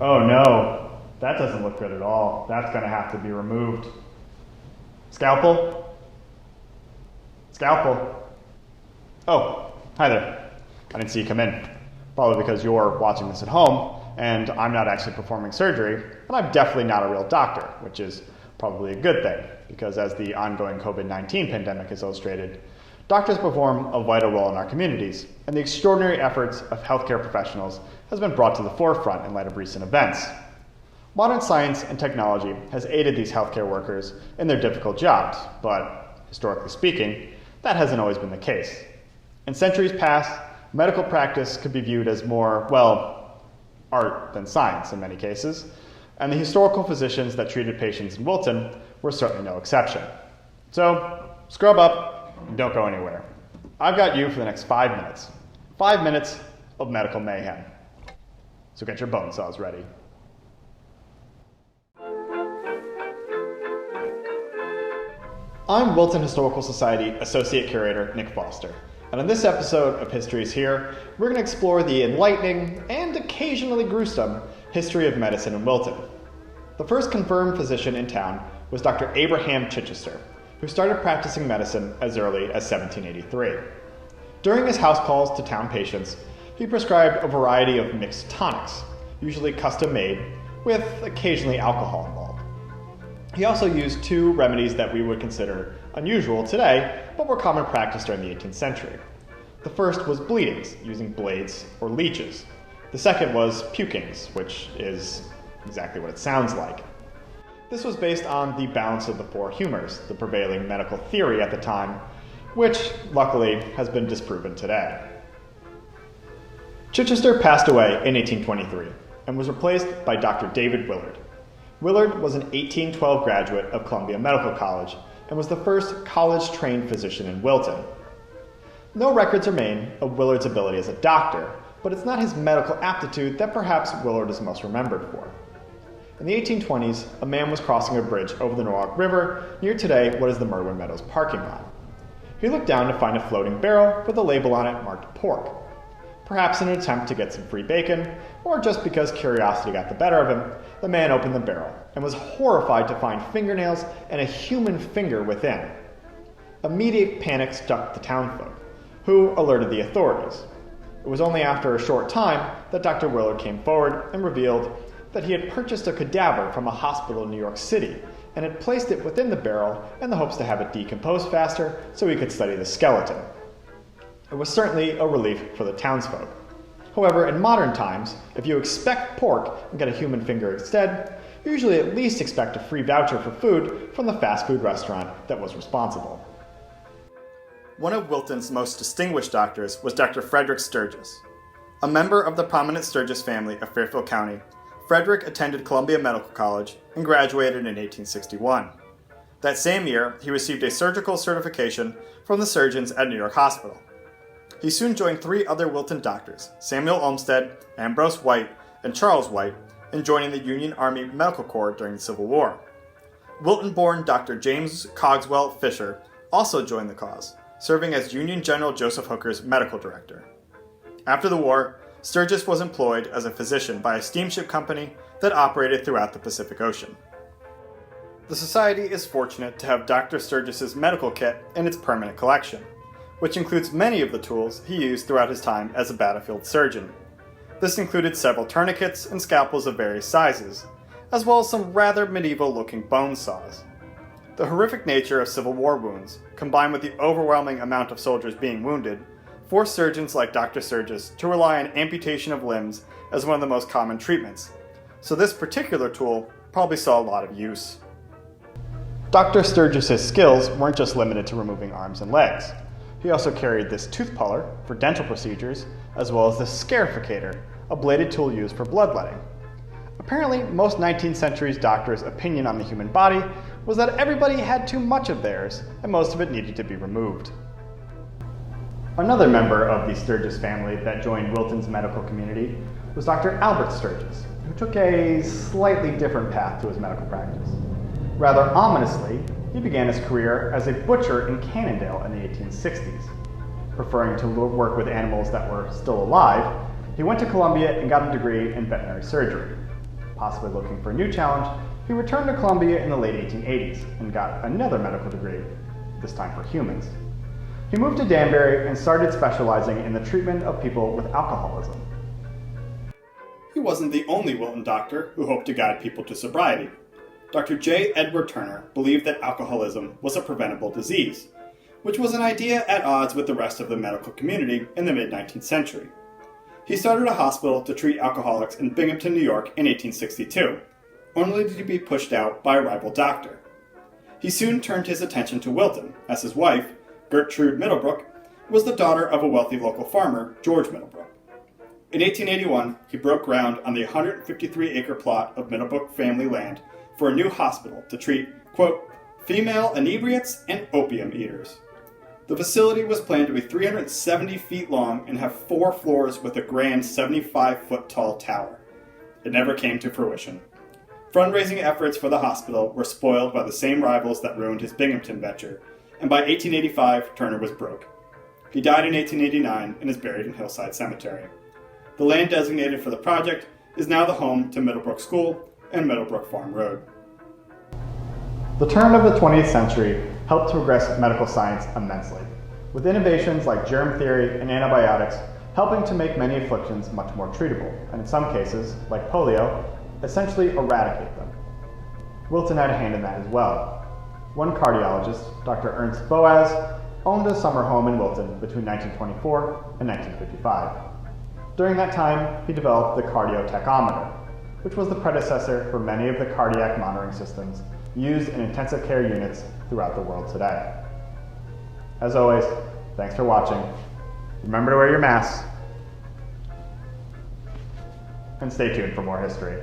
Oh no, that doesn't look good at all. That's going to have to be removed. Scalpel? Scalpel? Oh, hi there. I didn't see you come in. Probably because you're watching this at home, and I'm not actually performing surgery, and I'm definitely not a real doctor, which is probably a good thing, because as the ongoing COVID-19 pandemic has illustrated, doctors perform a vital role in our communities, and the extraordinary efforts of healthcare professionals has been brought to the forefront in light of recent events. Modern science and technology has aided these healthcare workers in their difficult jobs, but historically speaking, that hasn't always been the case. In centuries past, medical practice could be viewed as more, well, art than science in many cases, and the historical physicians that treated patients in Wilton were certainly no exception. So, scrub up and don't go anywhere. I've got you for the next 5 minutes. 5 minutes of medical mayhem. So get your bone saws ready. I'm Wilton Historical Society Associate Curator Nick Foster, and in this episode of History is Here, we're going to explore the enlightening and occasionally gruesome history of medicine in Wilton. The first confirmed physician in town was Dr. Abraham Chichester, who started practicing medicine as early as 1783. During his house calls to town patients, he prescribed a variety of mixed tonics, usually custom-made, with occasionally alcohol involved. He also used two remedies that we would consider unusual today, but were common practice during the 18th century. The first was bleedings, using blades or leeches. The second was pukings, which is exactly what it sounds like. This was based on the balance of the four humors, the prevailing medical theory at the time, which, luckily, has been disproven today. Chichester passed away in 1823 and was replaced by Dr. David Willard. Willard was an 1812 graduate of Columbia Medical College and was the first college-trained physician in Wilton. No records remain of Willard's ability as a doctor, but it's not his medical aptitude that perhaps Willard is most remembered for. In the 1820s, a man was crossing a bridge over the Norwalk River near today what is the Merwin Meadows parking lot. He looked down to find a floating barrel with a label on it marked pork. Perhaps in an attempt to get some free bacon, or just because curiosity got the better of him, the man opened the barrel and was horrified to find fingernails and a human finger within. Immediate panic struck the townfolk, who alerted the authorities. It was only after a short time that Dr. Willard came forward and revealed that he had purchased a cadaver from a hospital in New York City and had placed it within the barrel in the hopes to have it decompose faster so he could study the skeleton. It was certainly a relief for the townsfolk. However, in modern times, if you expect pork and get a human finger instead, you usually at least expect a free voucher for food from the fast food restaurant that was responsible. One of Wilton's most distinguished doctors was Dr. Frederick Sturgis. A member of the prominent Sturgis family of Fairfield County, Frederick attended Columbia Medical College and graduated in 1861. That same year, he received a surgical certification from the surgeons at New York Hospital. He soon joined three other Wilton doctors, Samuel Olmsted, Ambrose White, and Charles White, in joining the Union Army Medical Corps during the Civil War. Wilton-born Dr. James Cogswell Fisher also joined the cause, serving as Union General Joseph Hooker's medical director. After the war, Sturgis was employed as a physician by a steamship company that operated throughout the Pacific Ocean. The Society is fortunate to have Dr. Sturgis's medical kit in its permanent collection, which includes many of the tools he used throughout his time as a battlefield surgeon. This included several tourniquets and scalpels of various sizes, as well as some rather medieval-looking bone saws. The horrific nature of Civil War wounds, combined with the overwhelming amount of soldiers being wounded, forced surgeons like Dr. Sturgis to rely on amputation of limbs as one of the most common treatments, so this particular tool probably saw a lot of use. Dr. Sturgis's skills weren't just limited to removing arms and legs. He also carried this tooth puller for dental procedures, as well as the scarificator, a bladed tool used for bloodletting. Apparently, most 19th century doctors' opinion on the human body was that everybody had too much of theirs, and most of it needed to be removed. Another member of the Sturgis family that joined Wilton's medical community was Dr. Albert Sturgis, who took a slightly different path to his medical practice. Rather ominously, he began his career as a butcher in Cannondale in the 1860s. Preferring to work with animals that were still alive, he went to Columbia and got a degree in veterinary surgery. Possibly looking for a new challenge, he returned to Columbia in the late 1880s and got another medical degree, this time for humans. He moved to Danbury and started specializing in the treatment of people with alcoholism. He wasn't the only Wilton doctor who hoped to guide people to sobriety. Dr. J. Edward Turner believed that alcoholism was a preventable disease, which was an idea at odds with the rest of the medical community in the mid-19th century. He started a hospital to treat alcoholics in Binghamton, New York in 1862, only to be pushed out by a rival doctor. He soon turned his attention to Wilton, as his wife, Gertrude Middlebrook, was the daughter of a wealthy local farmer, George Middlebrook. In 1881, he broke ground on the 153-acre plot of Middlebrook family land for a new hospital to treat, quote, female inebriates and opium eaters. The facility was planned to be 370 feet long and have 4 floors with a grand 75-foot-tall tower. It never came to fruition. Fundraising efforts for the hospital were spoiled by the same rivals that ruined his Binghamton venture, and by 1885, Turner was broke. He died in 1889 and is buried in Hillside Cemetery. The land designated for the project is now the home to Middlebrook School and Middlebrook Farm Road. The turn of the 20th century helped to progress medical science immensely, with innovations like germ theory and antibiotics helping to make many afflictions much more treatable, and in some cases, like polio, essentially eradicate them. Wilton had a hand in that as well. One cardiologist, Dr. Ernst Boaz, owned a summer home in Wilton between 1924 and 1955. During that time, he developed the cardiotachometer, which was the predecessor for many of the cardiac monitoring systems used in intensive care units throughout the world today. As always, thanks for watching. Remember to wear your masks, and stay tuned for more history.